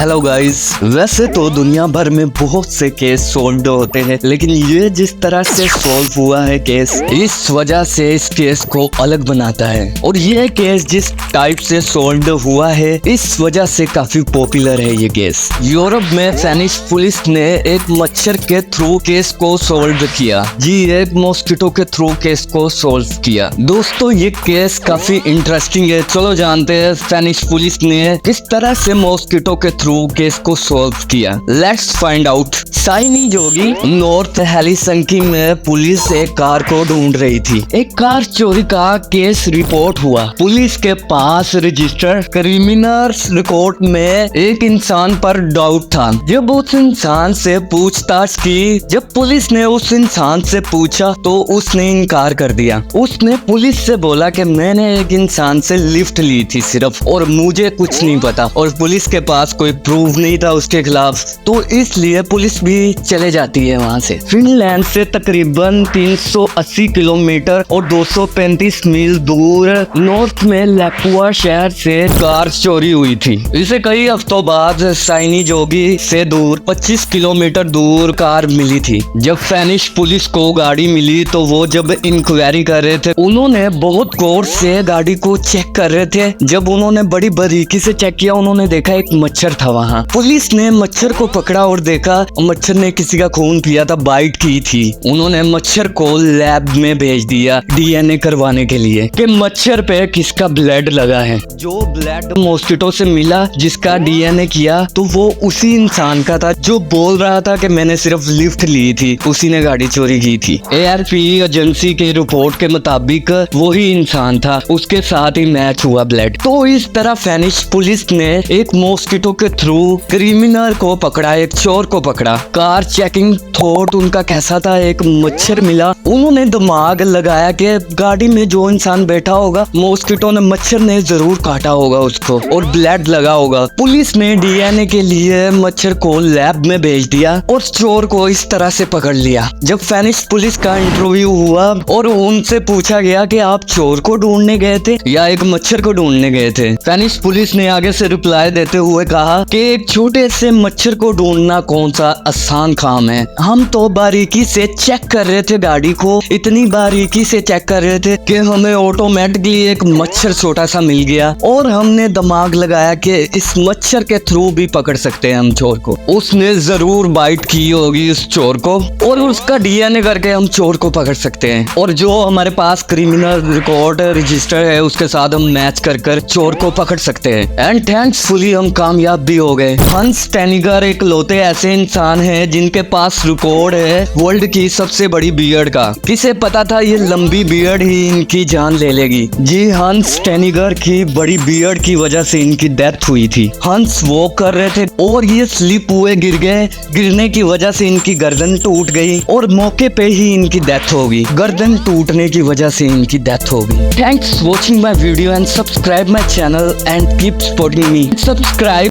Hello guys, वैसे तो दुनिया भर में बहुत से केस सॉल्व होते हैं, लेकिन ये जिस तरह से सॉल्व हुआ है केस, इस वजह से इस केस को अलग बनाता है। और ये केस जिस टाइप से सॉल्व हुआ है, इस वजह से काफी पॉपुलर है ये केस। यूरोप में स्पेनिश पुलिस ने एक मच्छर के थ्रू केस को सॉल्व किया। जी, एक मॉस्किटो के थ्रू केस को सॉल्व किया। दोस्तों, ये केस काफी इंटरेस्टिंग है। चलो जानते हैं स्पेनिश पुलिस ने किस तरह से मॉस्किटो के थ्रू केस को सॉल्व किया। Let's find out. साइनी जोगी नॉर्थ हेलिसिंकी में पुलिस एक कार को ढूंढ रही थी। एक कार चोरी का केस रिपोर्ट हुआ। पुलिस के पास रजिस्टर्ड क्रिमिनल रिकॉर्ड में एक इंसान पर डाउट था। जब उस इंसान से पूछताछ की, जब पुलिस ने उस इंसान से पूछा तो उसने इनकार कर दिया। उसने पुलिस से बोला कि मैंने एक इंसान से लिफ्ट ली थी सिर्फ, और मुझे कुछ नहीं पता, और पुलिस के पास कोई प्रूफ नहीं था उसके खिलाफ। तो इसलिए पुलिस भी चले जाती है वहां से। फिनलैंड से तकरीबन 380 किलोमीटर और 235 मील दूर नॉर्थ में लैपुआ शहर से कार चोरी हुई थी। इसे कई हफ्तों बाद साइनी जोगी से दूर 25 किलोमीटर दूर कार मिली थी। जब स्पेनिश पुलिस को गाड़ी मिली तो वो जब इंक्वायरी कर रहे थे, उन्होंने बहुत गौर से गाड़ी को चेक कर रहे थे। जब उन्होंने बड़ी बारीकी से चेक किया, उन्होंने देखा एक मच्छर था वहाँ। पुलिस ने मच्छर को पकड़ा और देखा मच्छर ने किसी का खून पिया था, बाइट की थी। उन्होंने मच्छर को लैब में भेज दिया डीएनए करवाने के लिए कि मच्छर पे किसका ब्लड लगा है। जो ब्लड मॉस्किटो से मिला, जिसका डीएनए किया, तो वो उसी इंसान का था जो बोल रहा था कि मैंने सिर्फ लिफ्ट ली थी, उसी ने गाड़ी चोरी की थी। एआरपी एजेंसी के रिपोर्ट के मुताबिक वही इंसान था, उसके साथ ही मैच हुआ ब्लड। तो इस तरह स्पेनिश पुलिस ने एक मॉस्किटो के थ्रू क्रिमिनल को पकड़ा, एक चोर को पकड़ा। कार चेकिंग थॉट उनका कैसा था, एक मच्छर मिला। उन्होंने दिमाग लगाया कि गाड़ी में जो इंसान बैठा होगा, मॉस्किटो ने, मच्छर ने जरूर काटा होगा उसको और ब्लड लगा होगा। पुलिस ने डीएनए के लिए मच्छर को लैब में भेज दिया और चोर को इस तरह से पकड़ लिया। जब स्पेनिश पुलिस का इंटरव्यू हुआ और उनसे पूछा गया कि आप चोर को ढूंढने गए थे या एक मच्छर को ढूंढने गए थे, स्पेनिश पुलिस ने आगे से रिप्लाई देते हुए कहा कि एक छोटे से मच्छर को ढूंढना कौन सा आसान काम है। हम तो बारीकी से चेक कर रहे थे गाड़ी को, इतनी बारीकी से चेक कर रहे थे कि हमें ऑटोमेटिकली एक मच्छर छोटा सा मिल गया और हमने दिमाग लगाया कि इस मच्छर के थ्रू भी पकड़ सकते हैं हम चोर को। उसने जरूर बाइट की होगी उस चोर को और उसका डीएनए करके हम चोर को पकड़ सकते हैं, और जो हमारे पास क्रिमिनल रिकॉर्ड रजिस्टर है उसके साथ हम मैच कर चोर को पकड़ सकते हैं। एंड थैंक्सफुली हम कामयाब भी हो गए। हंस टेनिगर एक लौते ऐसे इंसान है जिनके पास रिकॉर्ड है वर्ल्ड की सबसे बड़ी बियर्ड का। किसे पता था ये लंबी बियर्ड ही इनकी जान ले लेगी। जी, हंस टेनिगर की बड़ी बियर्ड की वजह से इनकी डेथ हुई थी। हंस वॉक कर रहे थे और ये स्लिप हुए, गिर गए। गिरने की वजह से इनकी गर्दन टूट गई और मौके पे ही इनकी डेथ हो गई। गर्दन टूटने की वजह से इनकी डेथ हो गई। Thanks watching my video and subscribe my channel and keep supporting me. Subscribe